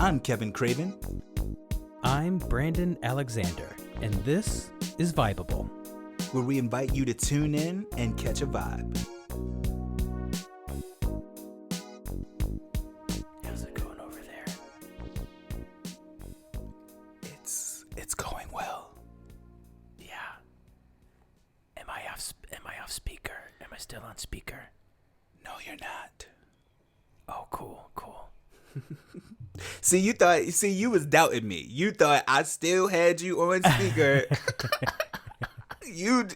I'm Kevin Craven. I'm Brandon Alexander, and this is Vibeable, where we invite you to tune in and catch a vibe. How's it going over there? It's going well. Yeah. Am I off speaker? Am I still on speaker? No, you're not. Oh, cool. See, you was doubting me. You thought I still had you on speaker. You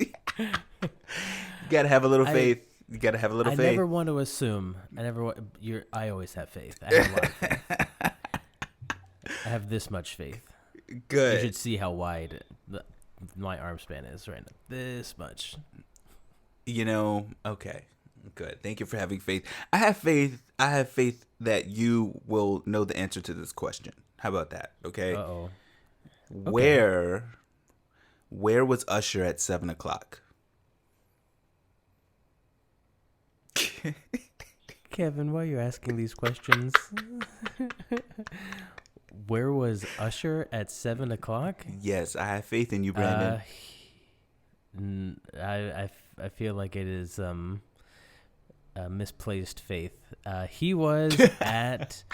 gotta have a little faith. You gotta have a little faith. I never want to assume. I always have faith. I have a lot of faith. I have this much faith. Good. You should see how wide my arm span is right now. This much. Okay. Good. Thank you for having faith. I have faith that you will know the answer to this question. How about that? Okay. Uh-oh. Okay. Where was Usher at 7:00? Kevin, why are you asking these questions? Where was Usher at 7:00? Yes, I have faith in you, Brandon. I feel like it is misplaced faith. He was at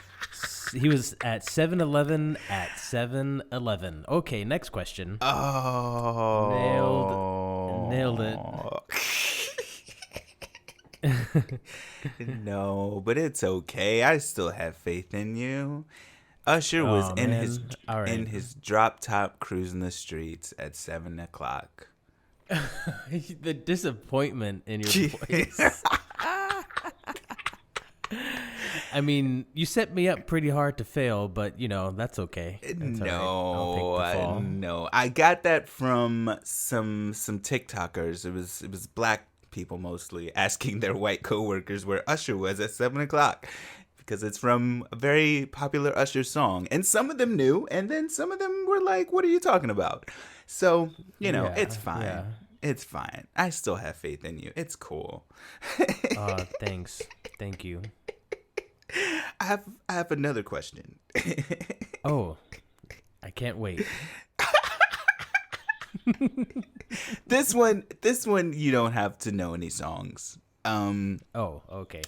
7-Eleven at 7-Eleven. Okay, next question. Oh, nailed it. No, but it's okay. I still have faith in you. Usher was in his drop top cruising the streets at 7:00. The disappointment in your voice. I mean, you set me up pretty hard to fail, but that's okay. That's no, I got that from some TikTokers. It was black people mostly asking their white coworkers where Usher was at 7:00 because it's from a very popular Usher song, and some of them knew, and then some of them were like, "What are you talking about?" So it's fine. Yeah. It's fine. I still have faith in you. It's cool. Thanks. Thank you. I have another question. Oh, I can't wait. This one you don't have to know any songs. Oh, okay.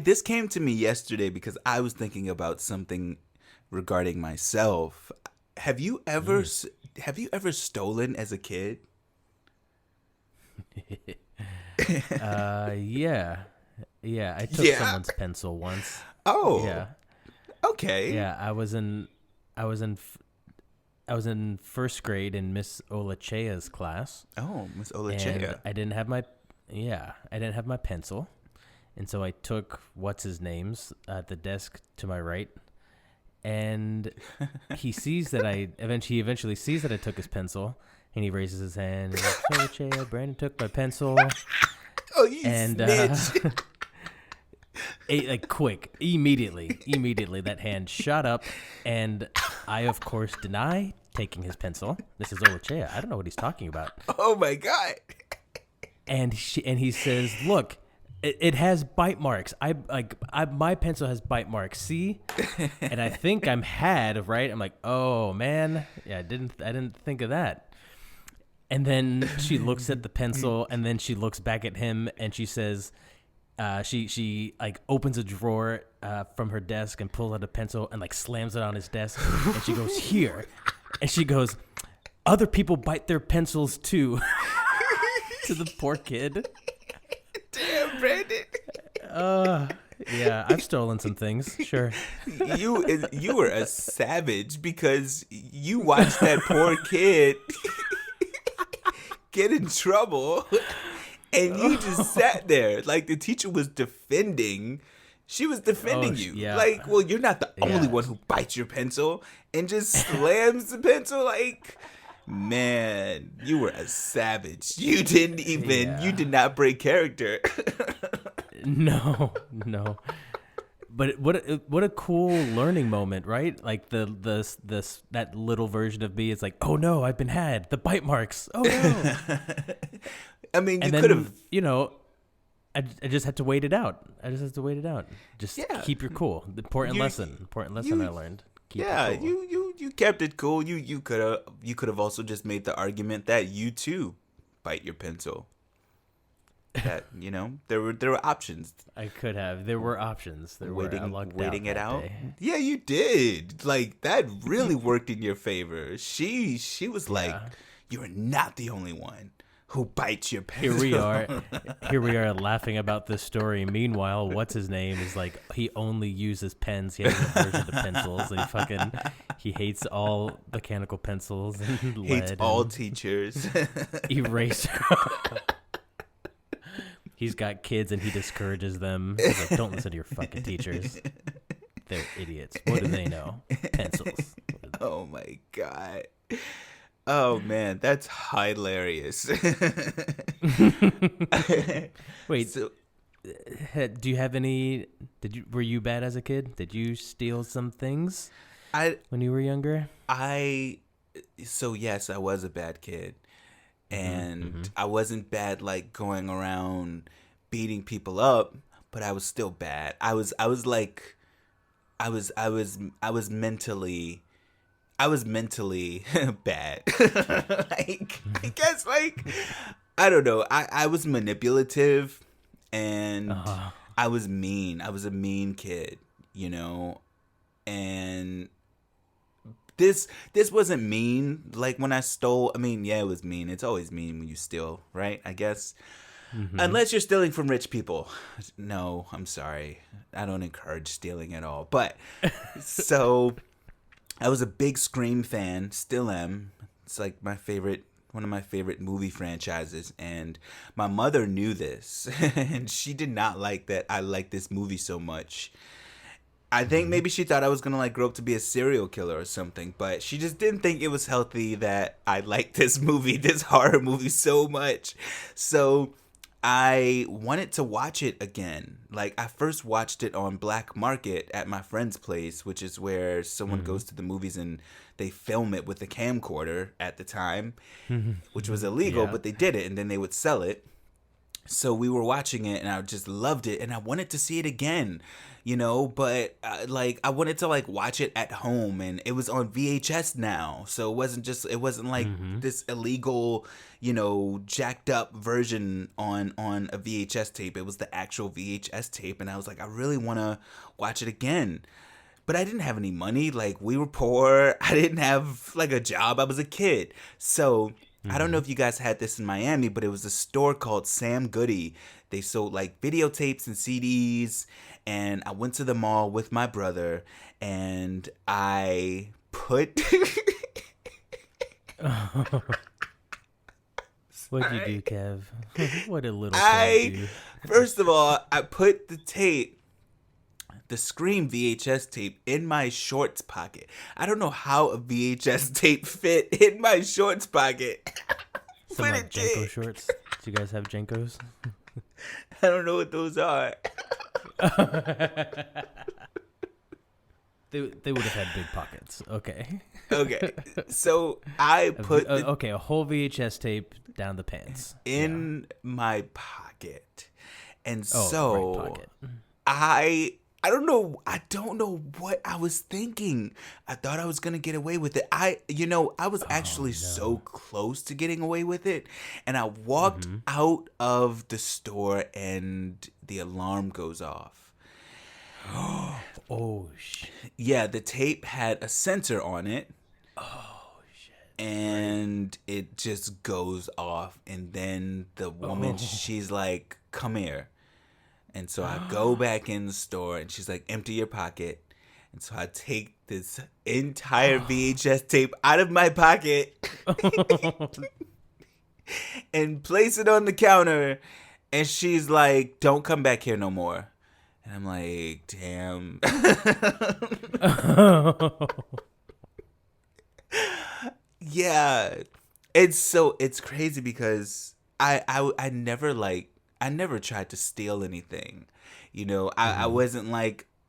This came to me yesterday because I was thinking about something regarding myself. Have you ever stolen as a kid? Yeah, I took someone's pencil once. Oh. Yeah. Okay. Yeah, I was in first grade in Miss Olachea's class. Oh, Miss Olachea. And I didn't have my pencil. And so I took what's-his-name's at the desk to my right. And he sees that he eventually sees that I took his pencil, and he raises his hand and he's like, Olachea, Brandon took my pencil. Oh, you snitch. Quick, immediately that hand shot up, and I of course deny taking his pencil. This is Olachea. I don't know what he's talking about. Oh my God. And he says, "Look, it has bite marks. My pencil has bite marks. See?" And I think I'm right. I'm like, "Oh man, yeah, I didn't think of that." And then she looks at the pencil, and then she looks back at him, and she says, she opens a drawer from her desk and pulls out a pencil and slams it on his desk, and she goes, "Here," and she goes, "Other people bite their pencils too," to the poor kid. Damn, Brandon. Yeah, I've stolen some things, sure. You were a savage because you watched that poor kid get in trouble, and you just sat there like the teacher was defending. She was defending you. Yeah. You're not the only one who bites your pencil and just slams the pencil. Man, you were a savage. You did not break character. No. But what a cool learning moment, right? Like that little version of me is like, oh no, I've been had. The bite marks. Oh no. I mean, you could have, I just had to wait it out. I just had to wait it out. Just Yeah. keep your cool. The important You- lesson. Important lesson you- I learned. Keep Yeah, your cool. you kept it cool. You could have also just made the argument that you too bite your pencil. That there were options. I could have. There were options. There were. I lucked Waiting it that out. day. Yeah, you did. Like that really worked in your favor. She was like, Yeah. you are not the only one who bites your pencil. Here we are. Here we are laughing about this story. Meanwhile, what's his name is like he only uses pens. He has an aversion to pencils, and he hates all mechanical pencils and lead. Hates all and teachers. eraser. He's got kids and he discourages them. He's like, don't listen to your fucking teachers. They're idiots. What do they know? Pencils. Oh my god. Oh man, that's hilarious. Wait, So, do you have any? Were you bad as a kid? Did you steal some things when you were younger? yes, I was a bad kid. And I wasn't bad like going around beating people up, but I was still bad. I was mentally bad. Like I guess I don't know. I was manipulative and I was mean. I was a mean kid, and this wasn't mean like when I stole. I mean, yeah, it was mean. It's always mean when you steal, right? I guess. Unless you're stealing from rich people. No, I'm sorry. I don't encourage stealing at all. But so I was a big Scream fan, still am. It's like one of my favorite movie franchises, and my mother knew this and she did not like that I liked this movie so much. I think maybe she thought I was gonna grow up to be a serial killer or something, but she just didn't think it was healthy that I liked this horror movie so much. So I wanted to watch it again. Like I first watched it on Black Market at my friend's place, which is where someone goes to the movies and they film it with a camcorder at the time, which was illegal, but they did it and then they would sell it. So we were watching it and I just loved it and I wanted to see it again, but I wanted to watch it at home and it was on VHS now. So it wasn't like this illegal, jacked up version on a VHS tape. It was the actual VHS tape and I was like, I really want to watch it again. But I didn't have any money. Like we were poor. I didn't have a job. I was a kid. So I don't know if you guys had this in Miami, but it was a store called Sam Goody. They sold videotapes and CDs. And I went to the mall with my brother and I put... What'd you do, Kev? What a little Kev do. First of all, I put the Scream VHS tape in my shorts pocket. I don't know how a VHS tape fit in my shorts pocket. Some Jenko shorts. Do you guys have Jenkos? I don't know what those are. They would have had big pockets. Okay. Okay. So I put a whole VHS tape down the pants in my pocket. And right pocket. I don't know what I was thinking. I thought I was going to get away with it. I was actually so close to getting away with it. And I walked out of the store and the alarm goes off. Oh, shit. Yeah, the tape had a sensor on it. Oh, shit. And it just goes off. And then the woman, she's like, come here. And so I go back in the store and she's like, empty your pocket. And so I take this entire VHS tape out of my pocket and place it on the counter. And she's like, don't come back here no more. And I'm like, damn. Yeah. It's crazy because I never tried to steal anything. I wasn't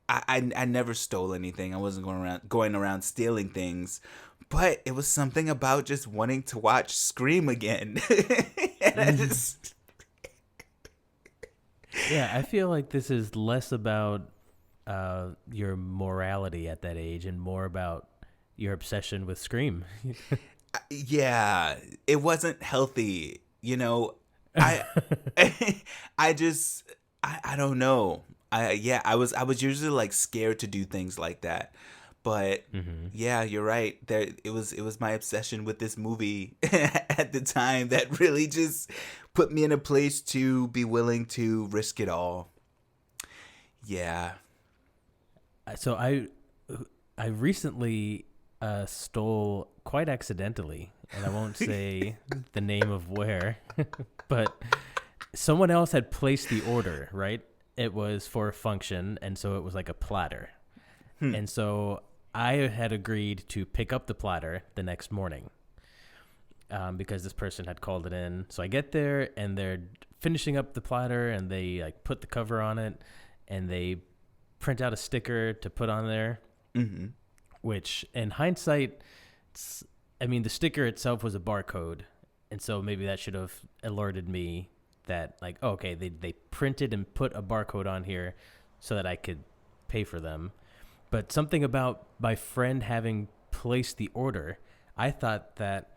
I never stole anything. I wasn't going around stealing things. But it was something about just wanting to watch Scream again. And I just Yeah, I feel like this is less about your morality at that age and more about your obsession with Scream. Yeah, it wasn't healthy. I I just I don't know. I was usually like scared to do things like that. But Hmm. yeah, you're right. It was my obsession with this movie at the time that really just put me in a place to be willing to risk it all. Yeah. So I recently stole quite accidentally, and I won't say the name of where, but someone else had placed the order, right? It was for a function, and so it was like a platter. Hmm. And so I had agreed to pick up the platter the next morning because this person had called it in. So I get there, and they're finishing up the platter, and they like put the cover on it, and they print out a sticker to put on there, Mm-hmm. which in hindsight, I mean, the sticker itself was a barcode. And so maybe that should have alerted me that, like, oh, okay, they printed and put a barcode on here so that I could pay for them. But something about my friend having placed the order, I thought that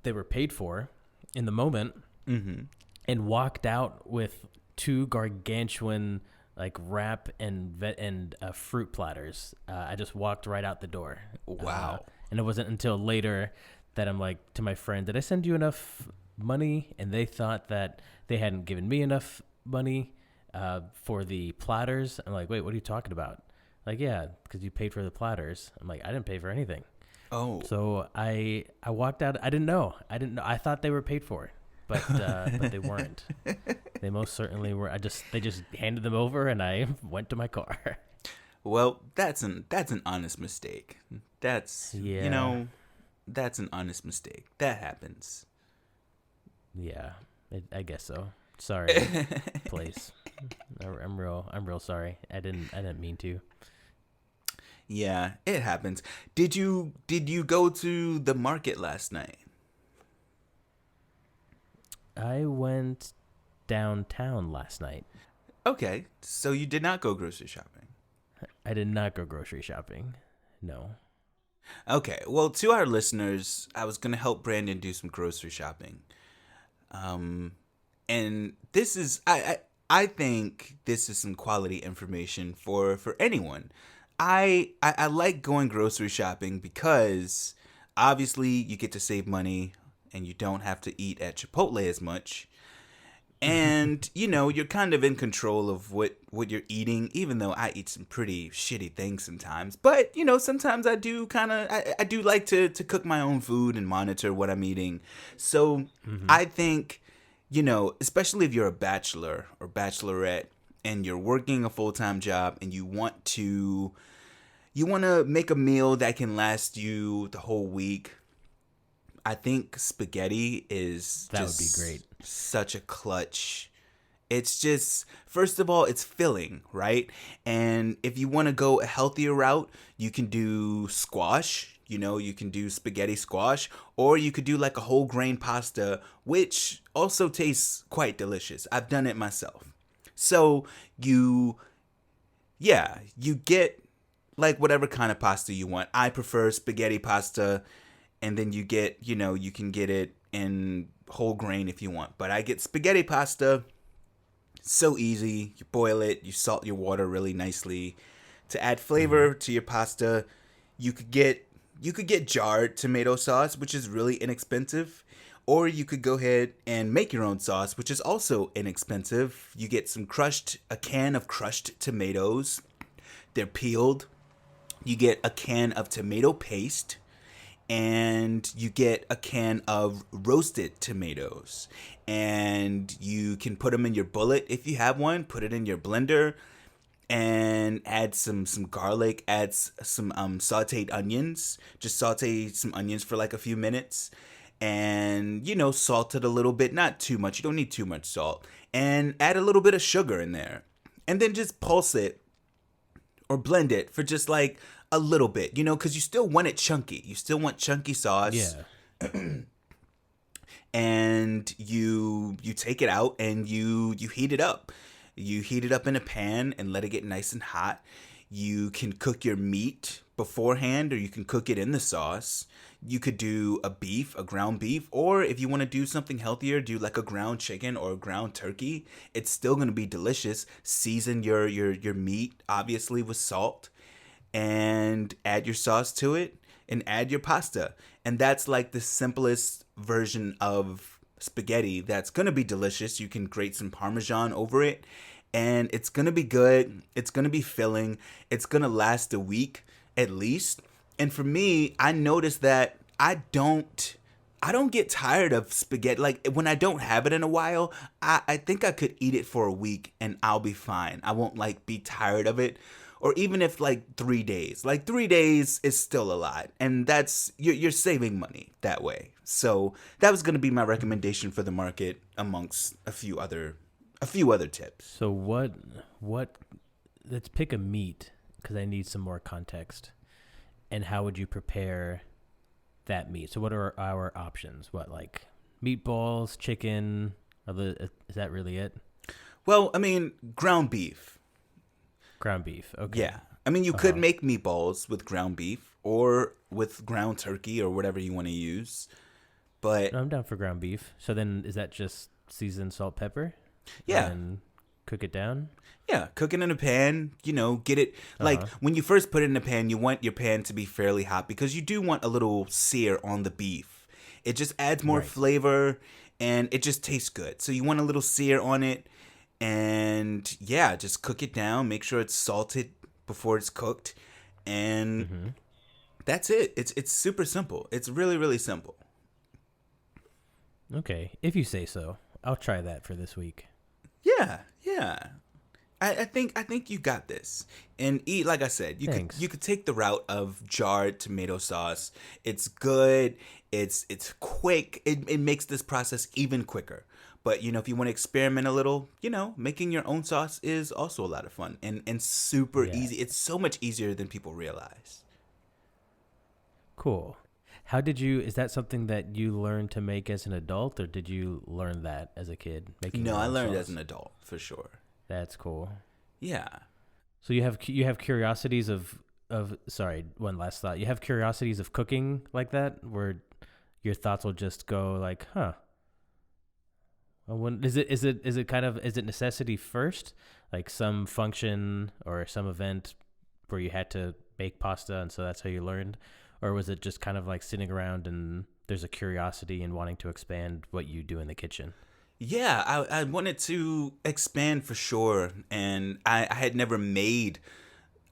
they were paid for in the moment Mm-hmm. and walked out with two gargantuan like wrap and fruit platters. I just walked right out the door. Wow. And it wasn't until later that I'm like to my friend, "Did I send you enough money?" And they thought that they hadn't given me enough money for the platters. I'm like, "Wait, what are you talking about?" Like, yeah, because you paid for the platters. I'm like, I didn't pay for anything. Oh. So I walked out. I didn't know. I thought they were paid for, but they weren't. They most certainly were. They just handed them over, and I went to my car. Well, that's an honest mistake. That's Yeah, that's an honest mistake. That happens. yeah. I guess so. Sorry, place. I'm real sorry. I didn't mean to. Yeah, it happens. Did you go to the market last night? I went downtown last night. Okay, so you did not go grocery shopping. I did not go grocery shopping. No. Okay, well, to our listeners, I was gonna help Brandon do some grocery shopping. Um, and this is I think this is some quality information for anyone. I like going grocery shopping because obviously you get to save money and you don't have to eat at Chipotle as much. And you're kind of in control of what you're eating, even though I eat some pretty shitty things sometimes. But sometimes I do like to cook my own food and monitor what I'm eating. So Hmm. I think especially if you're a bachelor or bachelorette and you're working a full-time job and you want to make a meal that can last you the whole week. I think spaghetti is That would be great. just such a clutch. It's just, first of all, it's filling, right? And if you want to go a healthier route, you can do squash. You can do spaghetti squash, or you could do like a whole grain pasta, which also tastes quite delicious. I've done it myself. So you, yeah, you get like whatever kind of pasta you want. I prefer spaghetti pasta, and then you can get it in whole grain if you want. But I get spaghetti pasta. So easy. You boil it, you salt your water really nicely. To add Hmm. flavor to your pasta, you could get jarred tomato sauce, which is really inexpensive. Or you could go ahead and make your own sauce, which is also inexpensive. You get a can of crushed tomatoes. They're peeled. You get a can of tomato paste, and you get a can of roasted tomatoes, and you can put them in your bullet if you have one. Put it in your blender and add some garlic, add some sautéed onions. Just saute some onions for like a few minutes, and salt it a little bit, not too much. You don't need too much salt, and add a little bit of sugar in there, and then just pulse it or blend it for just like a little bit, because you still want it chunky. You still want chunky sauce, Yeah. and you take it out and you heat it up. You heat it up in a pan and let it get nice and hot. You can cook your meat beforehand, or you can cook it in the sauce. You could do a ground beef, or if you want to do something healthier, do like a ground chicken or a ground turkey. It's still going to be delicious. Season your meat, obviously, with salt, and add your sauce to it, and add your pasta. And that's like the simplest version of spaghetti that's going to be delicious. You can grate some Parmesan over it, and it's going to be good. It's going to be filling. It's going to last a week at least. And for me, I noticed that I don't get tired of spaghetti. Like when I don't have it in a while, I think I could eat it for a week and I'll be fine. I won't like be tired of it. Or even if like 3 days. Like 3 days is still a lot. And that's you're saving money that way. So that was gonna be my recommendation for the market amongst a few other tips. So what let's pick a meat because I need some more context. And how would you prepare that meat? So what are our options? What, like meatballs, chicken? Is that really it? Well, I mean, ground beef. Ground beef. Okay. Yeah. I mean, you could make meatballs with ground beef or with ground turkey or whatever you want to use. But I'm down for ground beef. So then is that just seasoned salt, pepper? yeah. And cook it down? Yeah, cook it in a pan, get it, like, when you first put it in a pan, you want your pan to be fairly hot because you do want a little sear on the beef. It just adds more flavor, and it just tastes good. So you want a little sear on it, and yeah, just cook it down, make sure it's salted before it's cooked, and that's it. It's super simple. It's really, really simple. Okay, if you say so. I'll try that for this week. Yeah. I think you got this. And eat, like I said, you could take the route of jarred tomato sauce. It's good. It's quick. It makes this process even quicker. But if you want to experiment a little, making your own sauce is also a lot of fun and super easy. It's so much easier than people realize. Cool. Is that something that you learned to make as an adult, or did you learn that as a kid? No, I learned as an adult, for sure. That's cool. Yeah. So you have curiosities of sorry, one last thought. You have curiosities of cooking like that, where your thoughts will just go like, huh. Well, is it necessity first, like some function or some event where you had to bake pasta, and so that's how you learned? Or was it just kind of like sitting around and there's a curiosity and wanting to expand what you do in the kitchen? Yeah, I wanted to expand for sure. And I had never made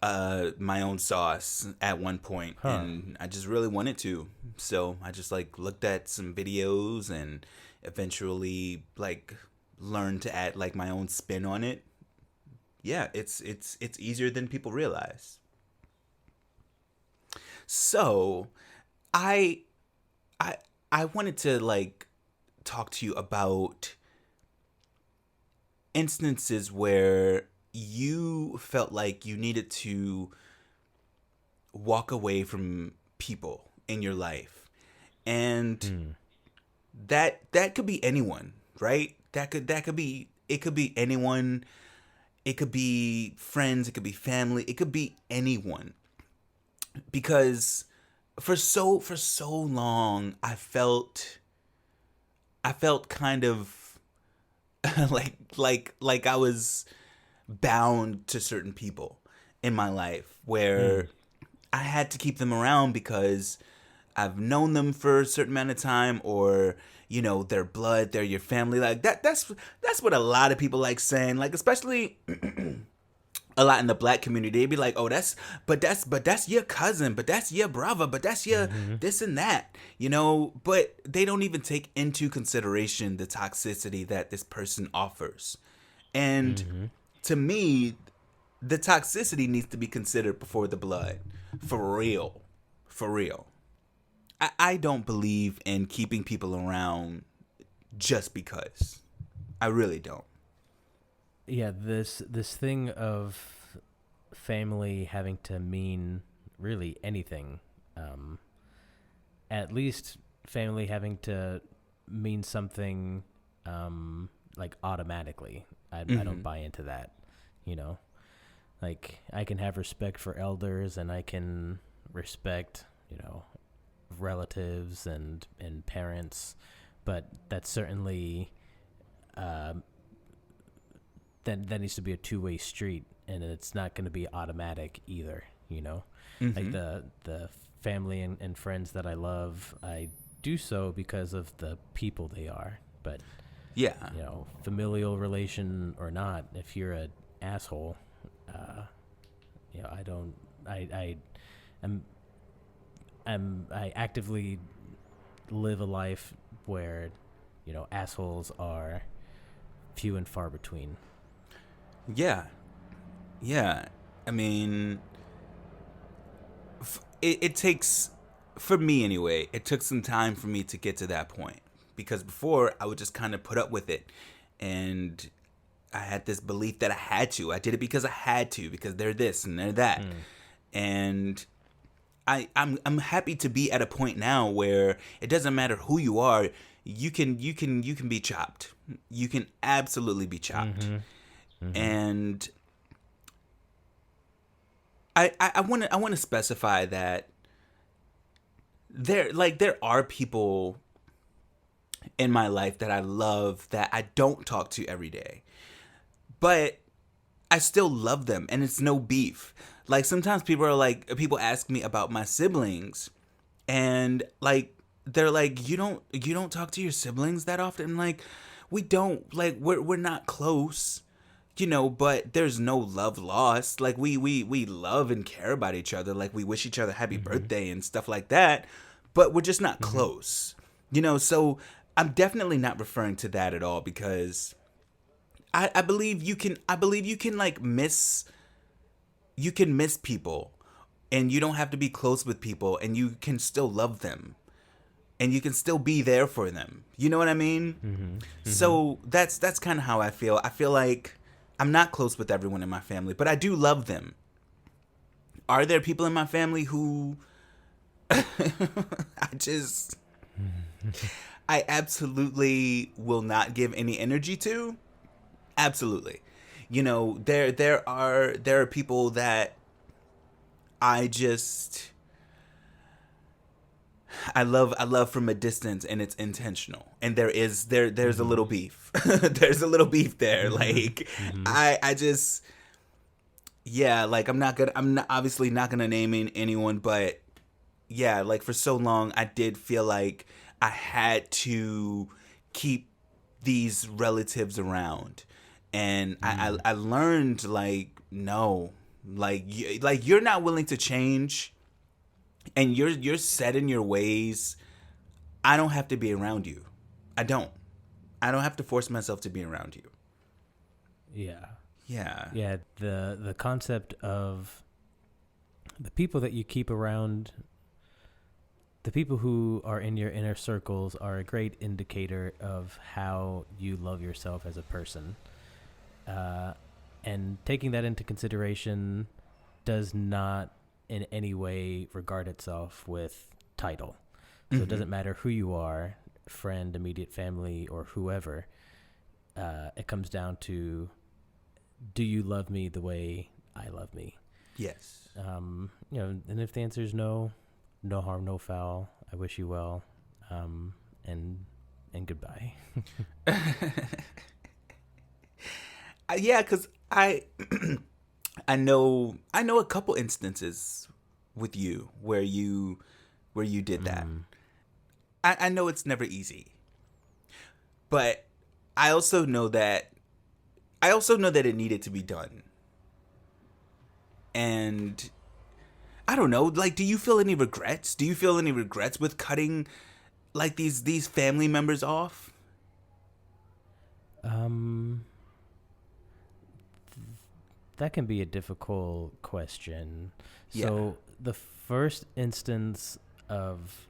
my own sauce at one point, and I just really wanted to. So I just like looked at some videos and eventually like learned to add like my own spin on it. Yeah, it's easier than people realize. So, I wanted to like talk to you about instances where you felt like you needed to walk away from people in your life. And that could be anyone, right? That could be anyone. It could be friends, it could be family, it could be anyone. Because for so long I felt kind of like I was bound to certain people in my life, where I had to keep them around because I've known them for a certain amount of time, or their blood, they're your family. Like that's what a lot of people like saying, like, especially a lot in the black community. They'd be like, oh, that's your cousin, but that's your brother, but that's your this and that, but they don't even take into consideration the toxicity that this person offers. And to me, the toxicity needs to be considered before the blood. For real. I don't believe in keeping people around just because. I really don't. Yeah, this thing of family having to mean really anything. At least family having to mean something like automatically. I don't buy into that, you know. Like I can have respect for elders, and I can respect, you know, relatives and parents, but that's certainly that needs to be a two-way street, and it's not going to be automatic either, you know. Like the family and friends that I love, I do so because of the people they are. But Yeah. you know, familial relation or not, if you're an asshole, you know, I actively live a life where, you know, assholes are few and far between. Yeah. Yeah. I mean, it takes, for me anyway, it took some time for me to get to that point, because before I would just kind of put up with it, and I had this belief that I had to. I did it because I had to, because they're this and they're that. And I'm happy to be at a point now where it doesn't matter who you are, you can be chopped. You can absolutely be chopped. And I want to specify that there are people in my life that I love that I don't talk to every day, but I still love them, and it's no beef. Like sometimes people ask me about my siblings, and like they're like, you don't talk to your siblings that often. I'm like, we don't, like we're not close, you know, but there's no love lost. Like we love and care about each other. Like we wish each other happy birthday and stuff like that, but we're just not close, you know. So I'm definitely not referring to that at all, because I believe you can like miss people, and you don't have to be close with people, and you can still love them, and you can still be there for them. You know what I mean? So that's kind of how I feel. I feel like I'm not close with everyone in my family, but I do love them. Are there people in my family who I absolutely will not give any energy to? Absolutely. You know, there are people that I love from a distance, and it's intentional. And there's a little beef. There's a little beef there. Like I just, yeah, like I'm obviously not gonna name anyone, but yeah, like for so long I did feel like I had to keep these relatives around, and I learned, like, no, like you're not willing to change, and you're set in your ways. I don't have to be around you. I don't have to force myself to be around you. Yeah. The concept of the people that you keep around, the people who are in your inner circles, are a great indicator of how you love yourself as a person. And taking that into consideration does not in any way regard itself with title. So it doesn't matter who you are, friend, immediate family, or whoever. It comes down to, do you love me the way I love me? Yes. You know, and if the answer is no, no harm, no foul. I wish you well, and goodbye. Yeah, because I know a couple instances with you where you did that. I know it's never easy, but I also know that it needed to be done. And I don't know, like, do you feel any regrets? Do you feel any regrets with cutting, like, these family members off? That can be a difficult question. Yeah. So the first instance of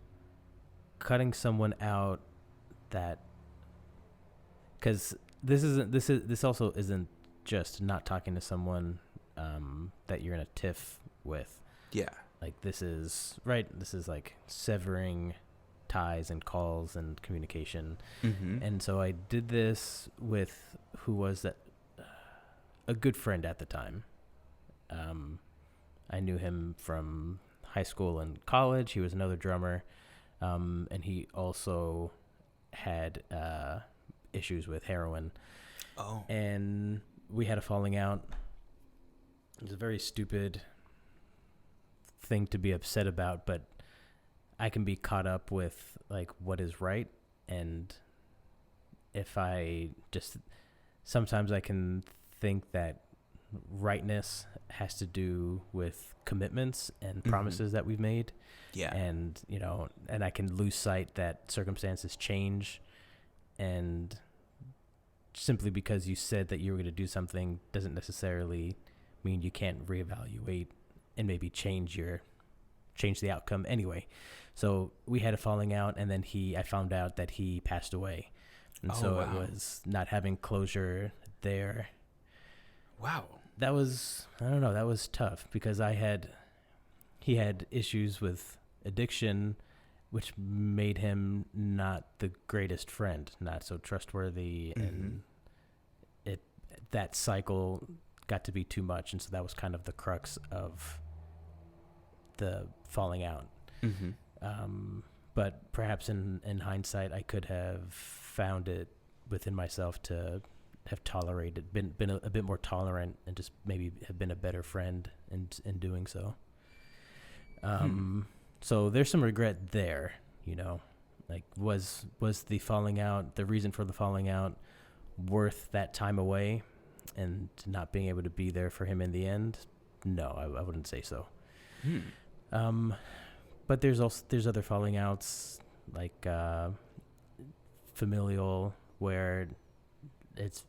cutting someone out, that, because this also isn't just not talking to someone that you're in a tiff with. Yeah. Like this is like severing ties and calls and communication. Mm-hmm. And so I did this with who was that a good friend at the time. I knew him from high school and college. He was another drummer, and he also had issues with heroin. Oh. And we had a falling out. It was a very stupid thing to be upset about, but I can be caught up with like what is right, and if I just sometimes I can think that rightness has to do with commitments and promises that we've made. Yeah. And and I can lose sight that circumstances change, and simply because you said that you were going to do something doesn't necessarily mean you can't reevaluate and maybe change the outcome anyway. So we had a falling out, and then I found out that he passed away. And so it was not having closure there. Wow. That was tough because he had issues with addiction, which made him not the greatest friend, not so trustworthy, and that cycle got to be too much, and so that was kind of the crux of the falling out. But perhaps in hindsight, I could have found it within myself to have tolerated, been a bit more tolerant, and just maybe have been a better friend in doing so. So there's some regret there, like was the falling out, the reason for the falling out, worth that time away and not being able to be there for him in the end? No, I wouldn't say so. But there's other falling outs, like familial, where it's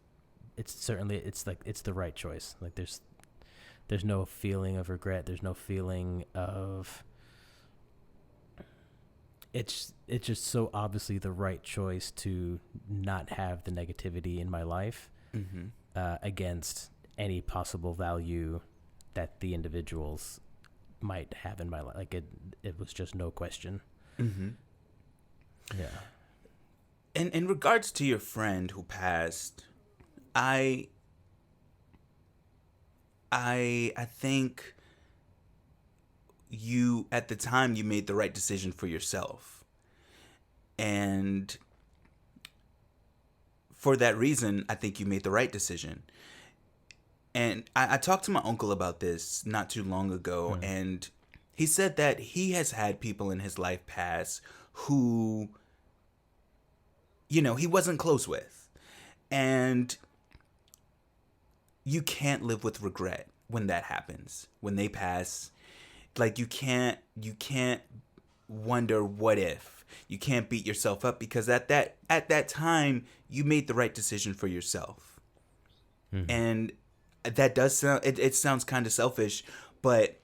certainly it's the right choice. Like there's no feeling of regret. There's no feeling of it's just so obviously the right choice to not have the negativity in my life against any possible value that the individuals might have in my life. Like it was just no question. Yeah. And in regards to your friend who passed, I think you, at the time, you made the right decision for yourself. And for that reason, I think you made the right decision. And I talked to my uncle about this not too long ago, and he said that he has had people in his life pass who, he wasn't close with. And you can't live with regret when that happens. When they pass, like you can't wonder what if. You can't beat yourself up because at that time you made the right decision for yourself. And that does sound it sounds kind of selfish, but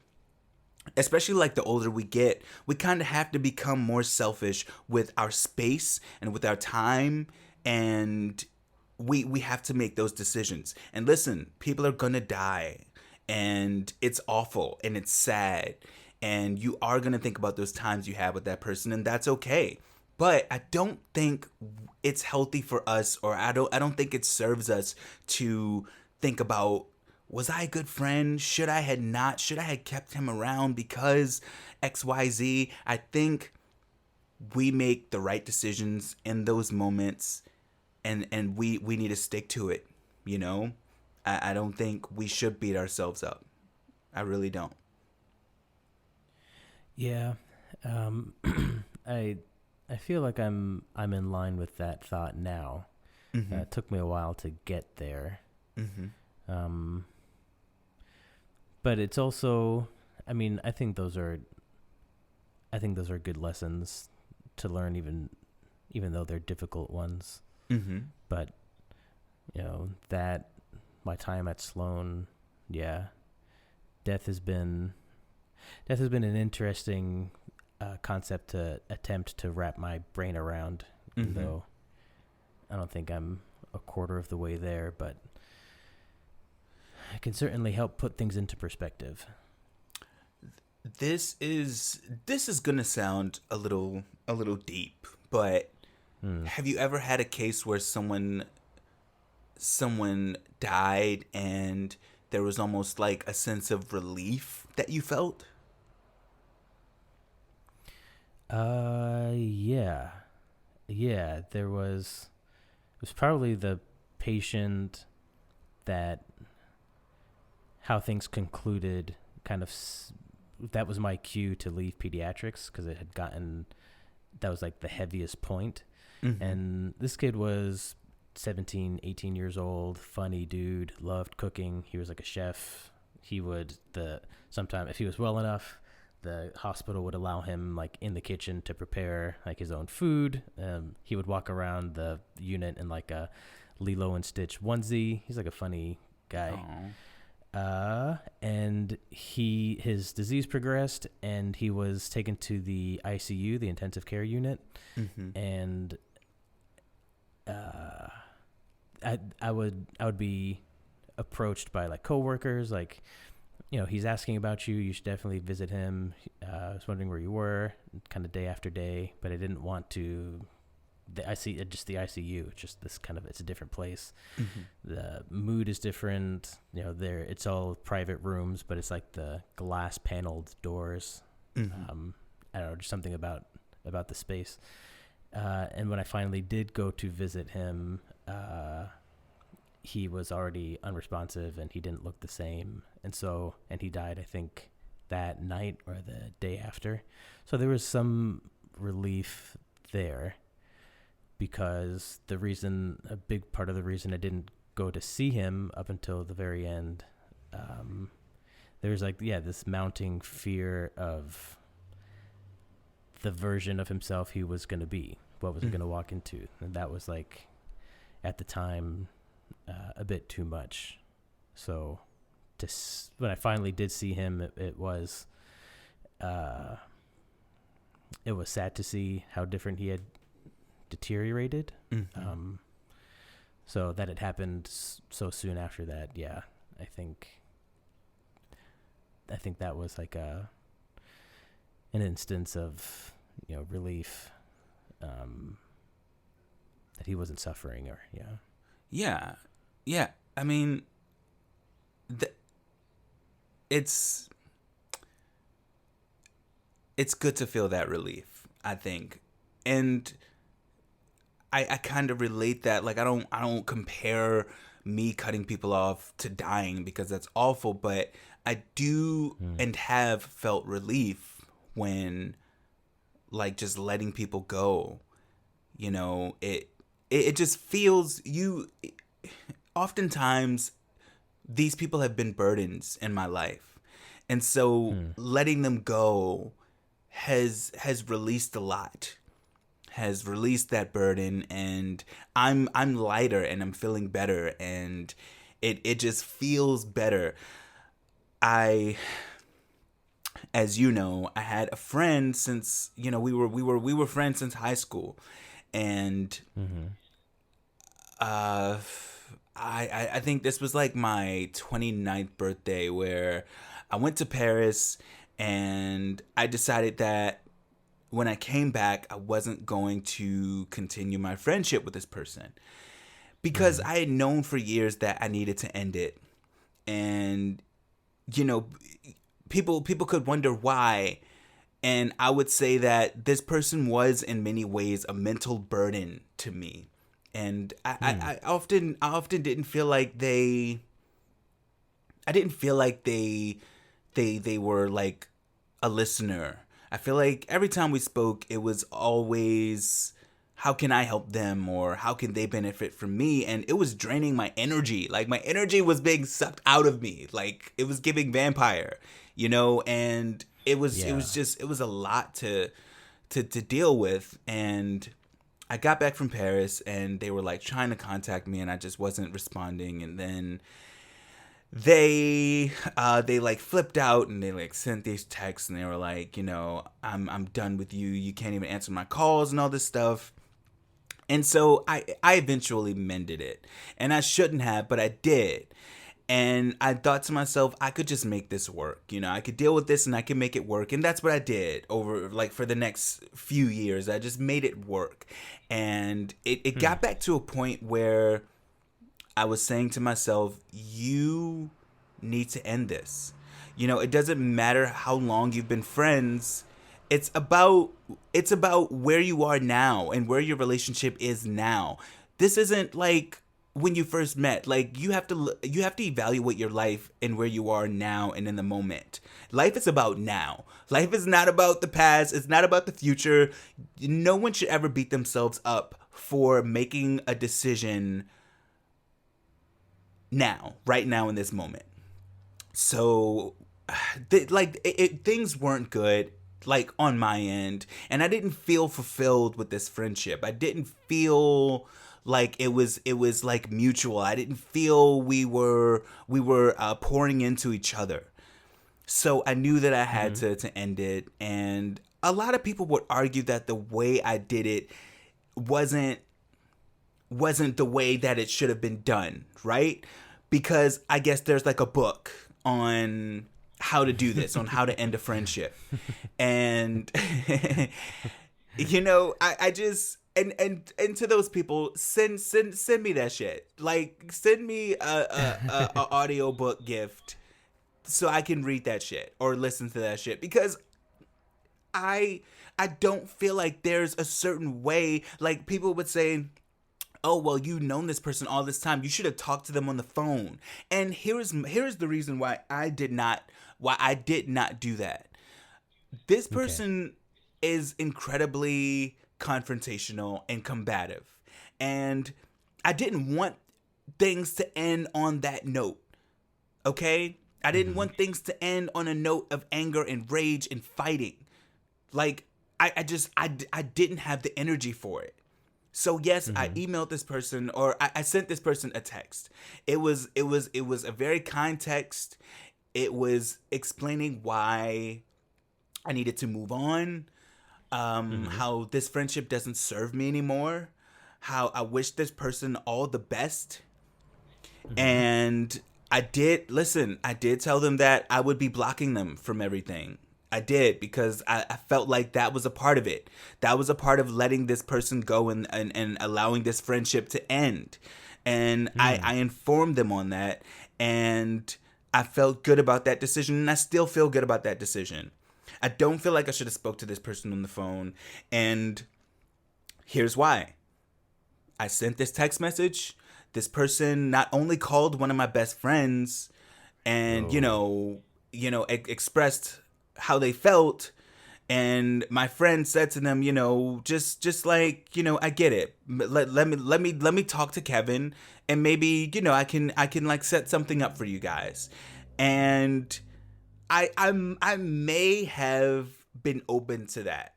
especially like the older we get, we kind of have to become more selfish with our space and with our time, and we have to make those decisions. And listen, people are gonna die, and it's awful and it's sad, and you are gonna think about those times you had with that person, and that's okay. But I don't think it's healthy for us, or I don't think it serves us to think about, was I a good friend? Should I have kept him around because XYZ? I think we make the right decisions in those moments, and we need to stick to it, I don't think we should beat ourselves up. I really don't. Yeah. I feel like I'm in line with that thought now. It took me a while to get there. But it's also, I mean, I think those are good lessons to learn, even though they're difficult ones. But that my time at Sloan, yeah, death has been an interesting concept to attempt to wrap my brain around, even though I don't think I'm a quarter of the way there, but it can certainly help put things into perspective. this is gonna sound a little deep, but Hmm. have you ever had a case where someone died and there was almost like a sense of relief that you felt? Yeah. Yeah, it was probably the patient that how things concluded kind of that was my cue to leave pediatrics because it had gotten that was like the heaviest point. Mm-hmm. And this kid was 17, 18 years old, funny dude, loved cooking. He was like a chef. He would the sometime if he was well enough, the hospital would allow him like in the kitchen to prepare like his own food. He would walk around the unit in like a Lilo and Stitch onesie. He's like a funny guy. Oh. And his disease progressed, and he was taken to the ICU, the intensive care unit, Mm-hmm. and uh, I would be approached by like coworkers, like, he's asking about you. You should definitely visit him. I was wondering where you were, kind of day after day, but I didn't want to. Just the ICU. It's just this kind of it's a different place. Mm-hmm. The mood is different. There it's all private rooms, but it's like the glass paneled doors. Mm-hmm. I don't know, just something about the space. And when I finally did go to visit him, he was already unresponsive and he didn't look the same. And he died, I think, that night or the day after. So there was some relief there because a big part of the reason I didn't go to see him up until the very end, there was this mounting fear of the version of himself he was going to be. What was he going to walk into? And that was like, at the time, a bit too much. So when I finally did see him, it was sad to see how different he had deteriorated. Mm-hmm. So that it happened so soon after that. Yeah, I think that was like an instance of relief, that he wasn't suffering or Yeah, yeah. I mean, it's it's good to feel that relief, I think, and I kind of relate that. Like, I don't compare me cutting people off to dying because that's awful, but I do and have felt relief when, like, just letting people go. It just feels you. Oftentimes, these people have been burdens in my life, and so letting them go has released a lot, has released that burden, and I'm lighter and I'm feeling better, and it just feels better. I As you know, I had a friend since, we were friends since high school, and uh I think this was like my 29th birthday where I went to Paris, and I decided that when I came back, I wasn't going to continue my friendship with this person because I had known for years that I needed to end it. And, you know, people could wonder why. And I would say that this person was in many ways a mental burden to me. And I often didn't feel like they were like a listener. I feel like every time we spoke, it was always, how can I help them, or how can they benefit from me? And it was draining my energy. Like, my energy was being sucked out of me. Like, it was giving vampire, and it was a lot to deal with. And I got back from Paris, and they were like trying to contact me, and I just wasn't responding. And then they like flipped out, and they like sent these texts, and they were like, I'm done with you. You can't even answer my calls and all this stuff. And so I eventually mended it, and I shouldn't have, but I did. And I thought to myself, I could just make this work. You know, I could deal with this and I could make it work. And that's what I did over, like, for the next few years. I just made it work. And it got back to a point where I was saying to myself, you need to end this. You know, it doesn't matter how long you've been friends. It's about where you are now and where your relationship is now. This isn't like when you first met. Like, you have to evaluate your life and where you are now and in the moment. Life is about now. Life is not about the past. It's not about the future. No one should ever beat themselves up for making a decision now, right now in this moment. So, things weren't good, like, on my end, and I didn't feel fulfilled with this friendship. I didn't feel like it was like mutual. I didn't feel we were pouring into each other. So I knew that I had to end it, and a lot of people would argue that the way I did it wasn't the way that it should have been done, right? Because I guess there's like a book on how to do this, on how to end a friendship. And you know, I just and to those people, send me that shit. Like, send me a audio book gift so I can read that shit or listen to that shit, because I don't feel like there's a certain way. Like, people would say, oh, well, you've known this person all this time, you should have talked to them on the phone. And here's the reason why I did not do that. This person is incredibly confrontational and combative, and I didn't want things to end on that note. Okay? I didn't want things to end on a note of anger and rage and fighting. Like, I didn't have the energy for it. So yes, I emailed this person, or I sent this person a text. It was a very kind text. It was explaining why I needed to move on, how this friendship doesn't serve me anymore, how I wish this person all the best. And I did tell them that I would be blocking them from everything. I did, because I felt like that was a part of it. That was a part of letting this person go and allowing this friendship to end. And I informed them on that, and I felt good about that decision, and I still feel good about that decision. I don't feel like I should have spoke to this person on the phone, and here's why. I sent this text message. This person not only called one of my best friends and, expressed how they felt, and my friend said to them, just like, I get it. Let me talk to Kevin, and maybe, I can like set something up for you guys. And I may have been open to that.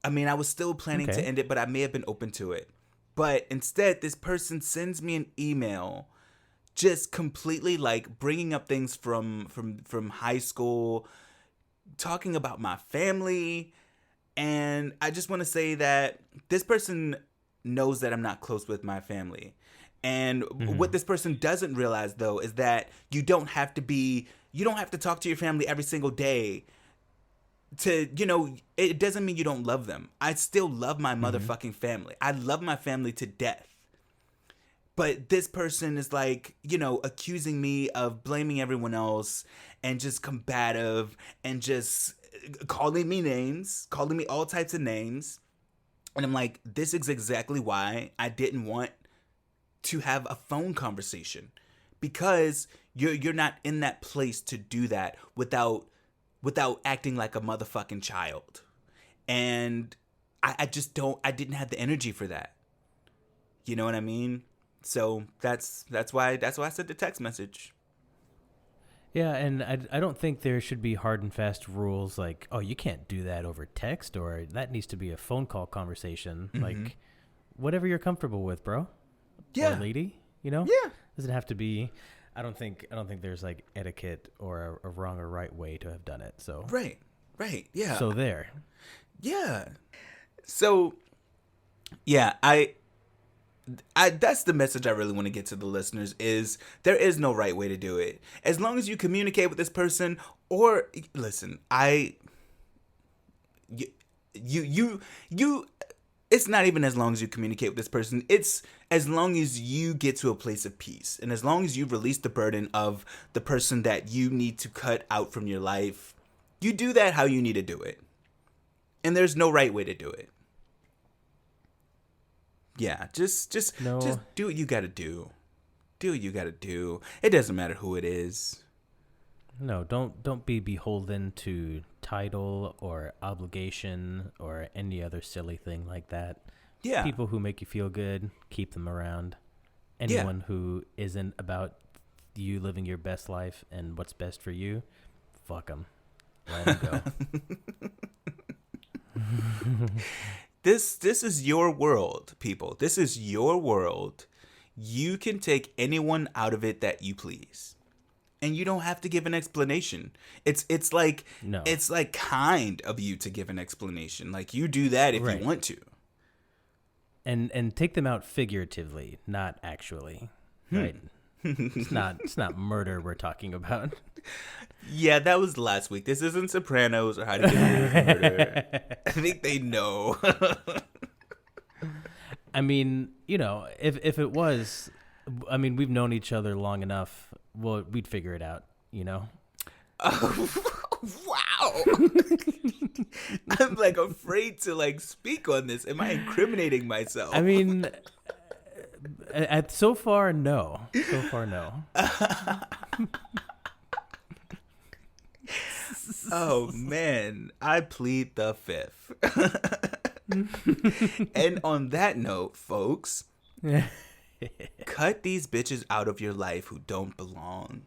I mean, I was still planning to end it, but I may have been open to it. But instead, this person sends me an email, just completely like bringing up things from high school, talking about my family. And I just want to say that this person knows that I'm not close with my family. And what this person doesn't realize, though, is that you don't have to talk to your family every single day to, it doesn't mean you don't love them. I still love my motherfucking family. I love my family to death. But this person is like, accusing me of blaming everyone else, and just combative, and just calling me names, calling me all types of names. And I'm like, this is exactly why I didn't want to have a phone conversation, because you're not in that place to do that without acting like a motherfucking child. And I didn't have the energy for that. You know what I mean? So that's why I sent the text message. Yeah, and I don't think there should be hard and fast rules like, oh, you can't do that over text, or that needs to be a phone call conversation. Like, whatever you're comfortable with, bro. Yeah. Or lady, Yeah. Doesn't have to be. I don't think there's like etiquette or a wrong or right way to have done it. So Right. Yeah. So there. Yeah. So, yeah, that's the message I really want to get to the listeners is there is no right way to do it. As long as you communicate with this person, or listen, you it's not even as long as you communicate with this person. It's as long as you get to a place of peace, and as long as you release the burden of the person that you need to cut out from your life. You do that how you need to do it. And there's no right way to do it. Yeah, just do what you gotta do. Do what you gotta do. It doesn't matter who it is. No, don't be beholden to title or obligation or any other silly thing like that. Yeah. People who make you feel good, keep them around. Anyone who isn't about you living your best life and what's best for you, fuck them. Let them go. This is your world, people. This is your world. You can take anyone out of it that you please. And you don't have to give an explanation. It's like No. It's like kind of you to give an explanation. Like you do that if Right. you want to. And take them out figuratively, not actually. Right? It's not murder we're talking about. Yeah, that was last week. This isn't Sopranos or How to Get Away with Murder. I think they know. I mean, if it was, I mean, we've known each other long enough. Well, we'd figure it out, Wow. I'm like afraid to like speak on this. Am I incriminating myself? I mean, so far, no. So far, no. Oh man, I plead the fifth. And on that note, folks, cut these bitches out of your life who don't belong.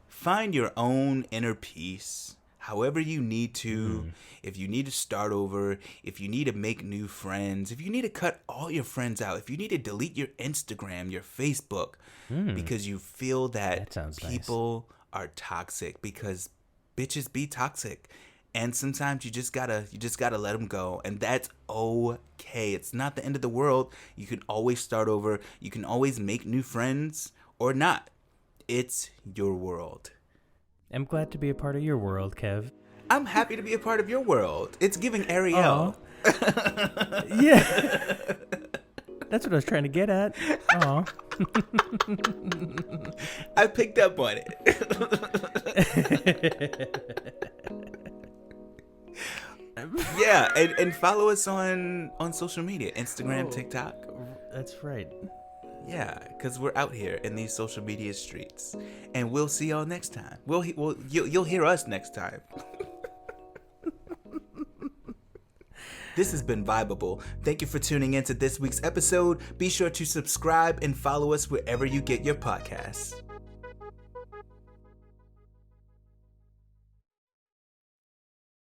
Find your own inner peace, however you need to. If you need to start over, if you need to make new friends, if you need to cut all your friends out, if you need to delete your Instagram, your Facebook, because you feel that sounds people are toxic, because bitches be toxic. And sometimes you just gotta let them go, and that's okay. It's not the end of the world. You can always start over. You can always make new friends or not. It's your world. I'm glad to be a part of your world, Kev. I'm happy to be a part of your world. It's giving Ariel. Yeah. That's what I was trying to get at. Aw. I picked up on it. Yeah, and follow us on social media, Instagram, TikTok. That's right. Yeah, because we're out here in these social media streets, and we'll see y'all next time. You'll hear us next time. This has been Vibable. Thank you for tuning in to this week's episode. Be sure to subscribe and follow us wherever you get your podcasts.